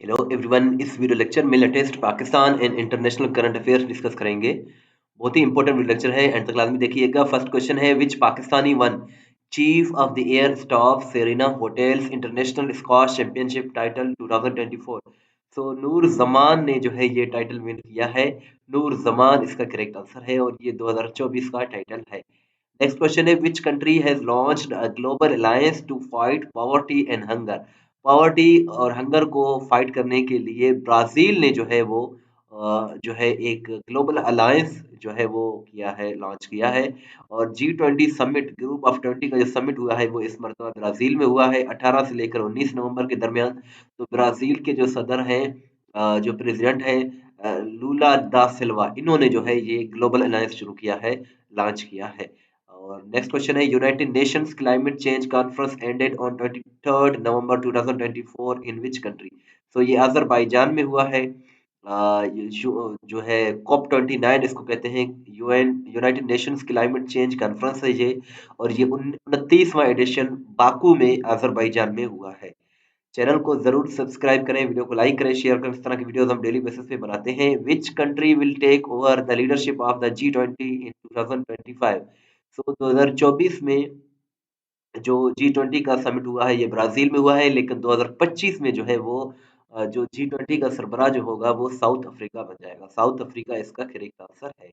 Hello everyone, इस video lecture में latest Pakistan and international current affairs discuss करेंगे। बहुत ही इंपॉर्टेंट वीडियो लेक्चर है, एंड तक क्लास में देखिएगा। फर्स्ट क्वेश्चन है, which Pakistani won chief of the air staff Serena hotels international squash championship title 2024। So Noor Zaman ने जो है ये टाइटल विन किया है। नूर जमान इसका करेक्ट आंसर है और ये 2024 का टाइटल है। नेक्स्ट क्वेश्चन है, which country has launched a global alliance to fight poverty and hunger. Poverty और हंगर को फाइट करने के लिए ब्राजील ने जो है वो जो है एक ग्लोबल अलायंस जो है वो किया है, लॉन्च किया है। और G20 समिट, ग्रुप ऑफ 20 का जो समिट हुआ है वो इस मरतबा ब्राजील में हुआ है 18 से लेकर 19 नवंबर के दरमियान। तो ब्राजील के जो सदर हैं, जो प्रेसिडेंट है लूला दा सिल्वा, इन्होंने जो है ये ग्लोबल अलायंस शुरू किया है, लॉन्च किया है। और नेक्स्ट क्वेश्चन है, United Nations climate change conference ended on 23 November 2024 in which country. तो ये अजरबैजान में हुआ है। ये जो है COP29 इसको कहते हैं, UN United Nations climate change conference है ये। और ये 29वां एडिशन बाकू में अजरबैजान में हुआ है। चैनल को जरूर सब्सक्राइब करें, वीडियो को लाइक करें, शेयर करें। इस तरह की वीडियोस हम डेली बेसिस पे बनाते हैं। Which country will take over the leadership of the G20 in 2025। So 2024 में जो G20 का समिट हुआ है ये ब्राजील में हुआ है, लेकिन 2025 में जो है वो जो G20 का सरबराह जो होगा वो साउथ अफ्रीका बन जाएगा। साउथ अफ्रीका इसका करेक्ट आंसर है।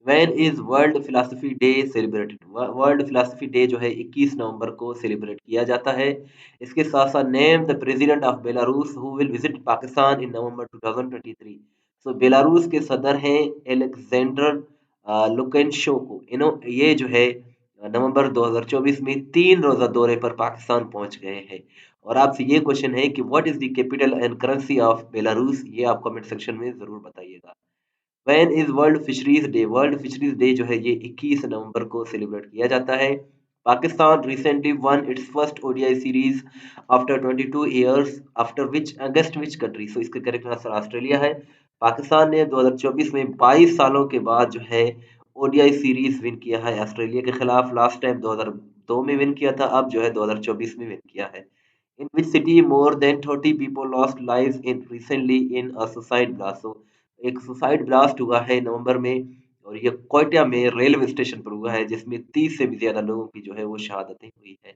When is world philosophy day celebrated. World philosophy day जो है 21 नवंबर को सेलिब्रेट किया जाता है। इसके साथ साथ name the president of Belarus who will visit Pakistan in November 2023। So Belarus के सदर हैं एलेक्जेंडर लुकाशेंको। ये जो है नवंबर 2024 में 3 रोजा दौरे पर पाकिस्तान पहुंच गए हैं। और आपसे ये क्वेश्चन है कि what is the capital and currency of Belarus, ये आप कमेंट सेक्शन में जरूर बताइएगा। When is world fisheries day. World fisheries day जो है ये 21 नवंबर को सेलिब्रेट किया जाता है। Pakistan recently won its first ODI series after 22 years after which against which country. So इसका करेक्ट आंसर ऑस्ट्रेलिया है। पाकिस्तान ने 2024 में 22 सालों के बाद जो है ओडीआई सीरीज विन किया है ऑस्ट्रेलिया के खिलाफ। लास्ट टाइम 2002 में विन किया था, अब जो है 2024 में विन किया है। In which city more than 30 people lost lives in recently in a suicide blast। So, एक सुसाइड ब्लास्ट हुआ है नवंबर में, और ये कोयटा में रेलवे स्टेशन पर हुआ है, जिसमें 30 से भी ज्यादा लोगों की जो है वो शहादतें हुई है।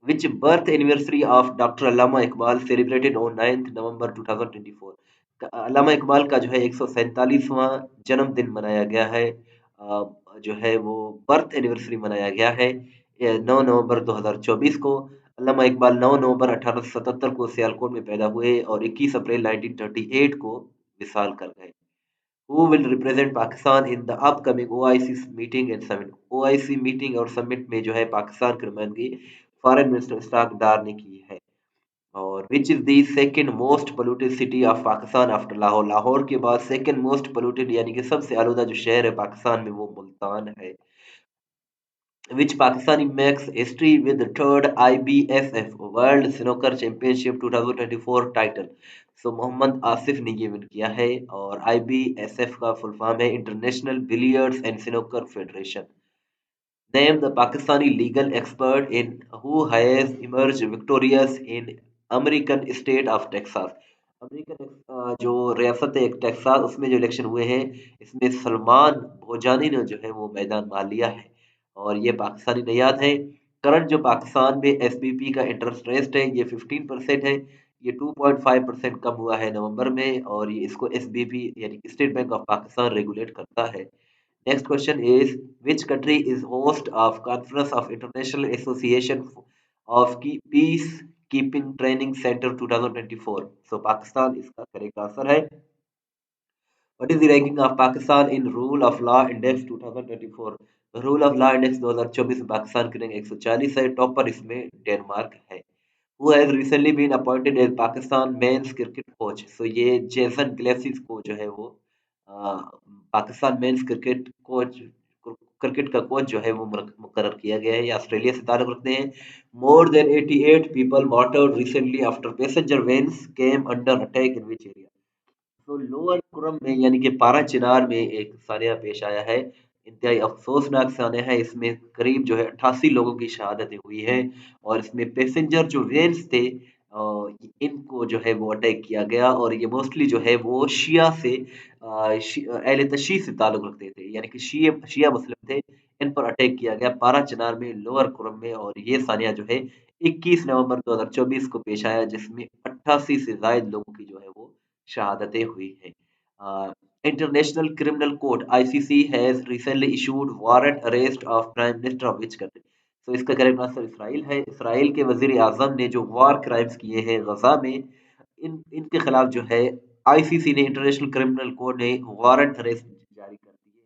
Which birth anniversary of doctor Allama Iqbal celebrated on 9 November 2024। Allama Iqbal का जो है 147वां जन्मदिन मनाया गया है। जो है वो बर्थ एनिवर्सरी मनाया गया है 9 नवंबर 2024 को। अल्लामा इकबाल 9 नवंबर 1877 को सियालकोट में पैदा हुए और 21 अप्रैल 1938 को विशाल कर गए। Who will represent Pakistan in the upcoming OIC meeting and summit. OIC meeting और समिट में जो है पाकिस्तान की नुमाइंदगी फॉरेन मिनिस्टर इशफाक डार ने की है। और which is the second most polluted city of Pakistan after Lahore. Lahore के बाद सेकंड मोस्ट पोल्यूटेड यानी कि सबसे आलूदा जो शहर है पाकिस्तान में वो मुल्तान है। which Pakistani makes history with the third IBSF World Snooker Championship 2024 title। सो मोहम्मद आसिफ ने ये विन किया है। और IBSF का फुल फॉर्म है international billiards and snooker federation. Name the Pakistani legal expert in who has emerged victorious in American state of Texas। American जो रियासत है एक टेक्सास, उसमें जो इलेक्शन हुए हैं इसमें सलमान भोजानी ने जो है वो मैदान मार लिया है। और ये पाकिस्तानी नयाद है। करंट जो पाकिस्तान में एसबीपी का इंटरेस्ट रेट है ये 15% है। ये 2.5% कम हुआ है नवंबर में, और ये इसको एसबीपी यानी state bank of Pakistan regulate करता है। Next question is, which country is host of Conference of International Association of Peacekeeping Training Center 2024? So Pakistan इसका करेक्ट आंसर है। What is the ranking of Pakistan in Rule of Law Index 2024? Rule of Law Index 2024 में पाकिस्तान की rank 140 है, topper इसमें Denmark है। Who has recently been appointed as Pakistan men's cricket coach? So ये Jason ग्लेसिस को जो है वो पाकिस्तान मेंस क्रिकेट का कोच जो है वो मुकर्रर किया गया है। ये ऑस्ट्रेलिया से ताल्लुक रखते हैं। More than 88 people martyred recently after passenger veins came under attack in which area. तो लोअर कुरम में यानी कि पारा चिनार में एक सानिया पेश आया है, इंतहाई अफसोसनाक सानिया है। इसमें करीब जो है 88 लोगों की शहादतें हुई है। और इसमें पैसेंजर जो वेन्स थे इनको जो है वो अटैक किया गया और ये मोस्टली जो है वो शिया से अहले तशी से ताल्लुक रखते थे, यानी कि शिया मुस्लिम थे। इन पर अटैक किया गया पारा चिनार में, लोअर कुरम में, और ये सानिया जो है 21 नवंबर 2024 को पेश आया, जिसमें 88 से ज्यादा लोगों की जो है वो शहादतें हुई हैं। International criminal court ICC has recently issued warrant arrest of prime minister of which country. तो इसका करेक्ट आंसर इसराइल है। इसराइल के वजीर आजम ने जो वार क्राइम्स किए हैं गजा में, इनके खिलाफ जो है आईसीसी ने, इंटरनेशनल क्रिमिनल कोर्ट ने वारंट अरेस्ट जारी कर दिए।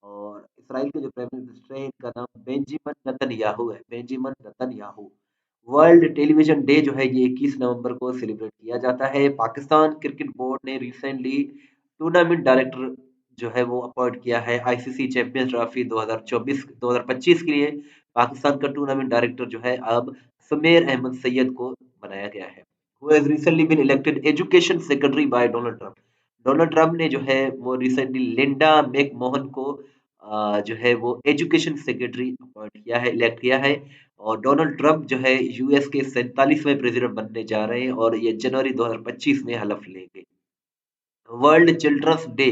और इसराइल के जो प्राइम मिनिस्टर है इनका नाम बेंजामिन नेतन्याहू है, Benjamin Netanyahu. World television day जो है ये 21 नवंबर को सेलिब्रेट किया जाता है। पाकिस्तान क्रिकेट बोर्ड ने रिसेंटली टूर्नामेंट डायरेक्टर जो है वो अपॉइंट किया है आईसीसी चैंपियंस ट्रॉफी 2024-2025 के लिए। पाकिस्तान का टूर्नामेंट डायरेक्टर जो है अब समीर अहमद सैयद को बनाया गया है। Who has recently been elected education secretary by Donald Trump. Donald Trump ने जो है वो रिसेंटली लिंडा मैकमोहन को जो है वो एजुकेशन सेक्रेटरी अपॉइंट किया है, इलेक्ट किया है। और डोनाल्ड ट्रंप जो है यूएस के 47वें प्रेसिडेंट बनने जा रहे हैं और ये जनवरी 2025 में हलफ लेंगे। वर्ल्ड चिल्ड्रंस डे,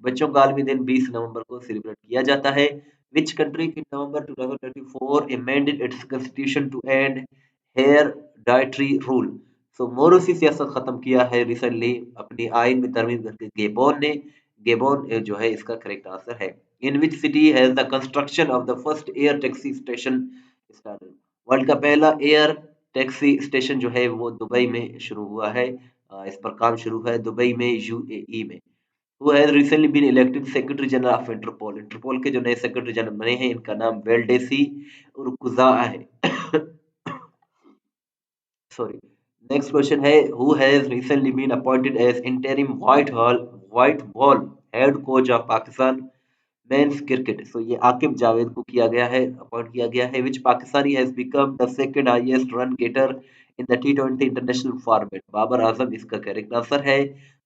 बच्चों का आलमी दिन 20 नवंबर को सेलिब्रेट किया जाता है। Which country in November 2024 amended its constitution to end hereditary rule. So मोरूसी सियासत खत्म किया है रिसेंटली अपनी आइन में तरमीम करके गेबोन ने। गेबोन जो है इसका करेक्ट आंसर है। In which city has the construction of the first air taxi station started. World का पहला एयर टैक्सी स्टेशन जो है वो दुबई में शुरू हुआ है। इस पर काम शुरू है दुबई में, यूएई में। Who has recently been elected secretary general of Interpol. Interpol के जो नए सेक्रेटरी जनरल बने हैं इनका नाम वेल्डेसी उर्कुज़ा है। सॉरी। नेक्स्ट क्वेश्चन है, who has recently been appointed as interim white ball head coach of Pakistan men's cricket. So ये आकिब जावेद को किया गया है, अपॉइंट किया गया है। Which Pakistani has become the second highest run getter in the टी20 इंटरनेशनल फॉर्मेट। बाबर आजम इसका करेक्ट आंसर है।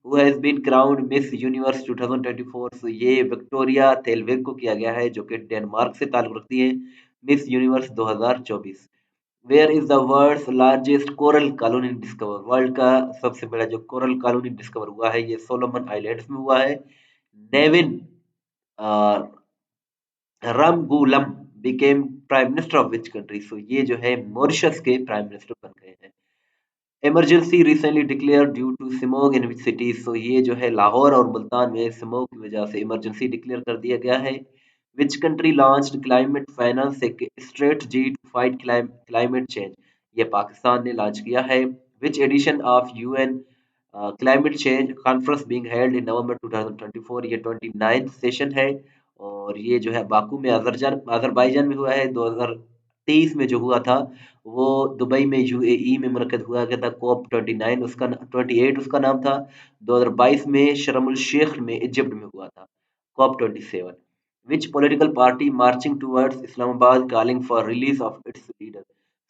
Who has been crowned Miss Universe 2024। So ये विक्टोरिया तेलवेग को किया गया है जो कि डेनमार्क से ताल्लुक रखती है। Miss Universe 2024। Where is the world's largest coral colony discover. World का सबसे बड़ा जो कोरल कॉलोनी डिस्कवर हुआ है ये सोलोमन आइलैंड्स में हुआ है। Navin Ramgoolam became prime minister of which country. So ये जो है मॉरिशस के प्राइम मिनिस्टर बन गए हैं। Emergency recently declared due to smog in which cities. So ये जो है लाहौर और मुल्तान में स्मोग की वजह से इमरजेंसी डिक्लेयर कर दिया गया है। Which country launched climate finance strategy to fight climate change. ये पाकिस्तान ने लॉन्च किया है। Which edition of UN climate change conference being held in November 2024। ये 29th सेशन है और ये जो है बाकू में अजरबैजान में हुआ है। 2023 में जो हुआ था वो दुबई में यूएई में मुनक्किद हुआ गया था। कोप 29 उसका 28 उसका नाम था। 2022 में शर्म शेख में इजिप्ट में हुआ था COP 27। Which political party marching towards Islamabad calling for release of its leader.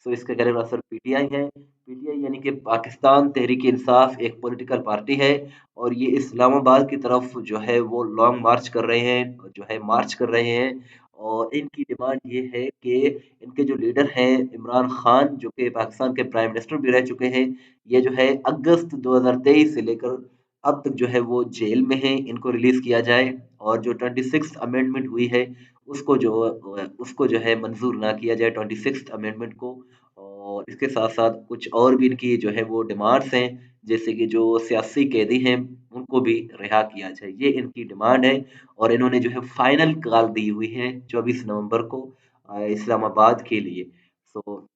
So इसका करेक्ट आंसर पीटीआई है। पीटीआई यानी कि पाकिस्तान तहरीक इंसाफ एक पॉलिटिकल पार्टी है और ये इस्लामाबाद की तरफ जो है वो लॉन्ग मार्च कर रहे हैं, जो है मार्च कर रहे हैं। और इनकी डिमांड ये है कि इनके जो लीडर हैं इमरान खान जो कि पाकिस्तान के प्राइम मिनिस्टर भी रह चुके हैं, ये जो है अगस्त 2023 से लेकर अब तक जो है वो जेल में हैं, इनको रिलीज किया जाए। और जो 26th अमेंडमेंट हुई है उसको जो है मंजूर ना किया जाए 26th अमेंडमेंट को। और इसके साथ साथ कुछ और भी इनकी जो है वो डिमांड्स हैं, जैसे कि जो सियासी कैदी हैं उनको भी रिहा किया जाए, ये इनकी डिमांड है। और इन्होंने जो है फाइनल कॉल दी हुई है 24 नवंबर को इस्लामाबाद के लिए। सो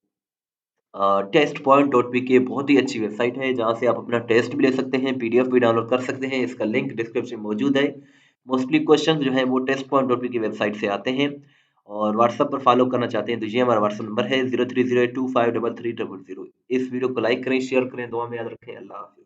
टेस्ट पॉइंट डॉट पी के बहुत ही अच्छी वेबसाइट है जहाँ से आप अपना टेस्ट भी ले सकते हैं, पीडीएफ भी डाउनलोड कर सकते हैं। इसका लिंक डिस्क्रिप्शन में मौजूद है। मोस्टली क्वेश्चन जो है वो टेस्ट पॉइंट डॉट पी की वेबसाइट से आते हैं। और व्हाट्सएप पर फॉलो करना चाहते हैं तो ये हमारा व्हाट्सएप नंबर है 0308253300। इस वीडियो को लाइक करें, शेयर करें, दुआ में याद रखें। अल्लाह हाफिज़।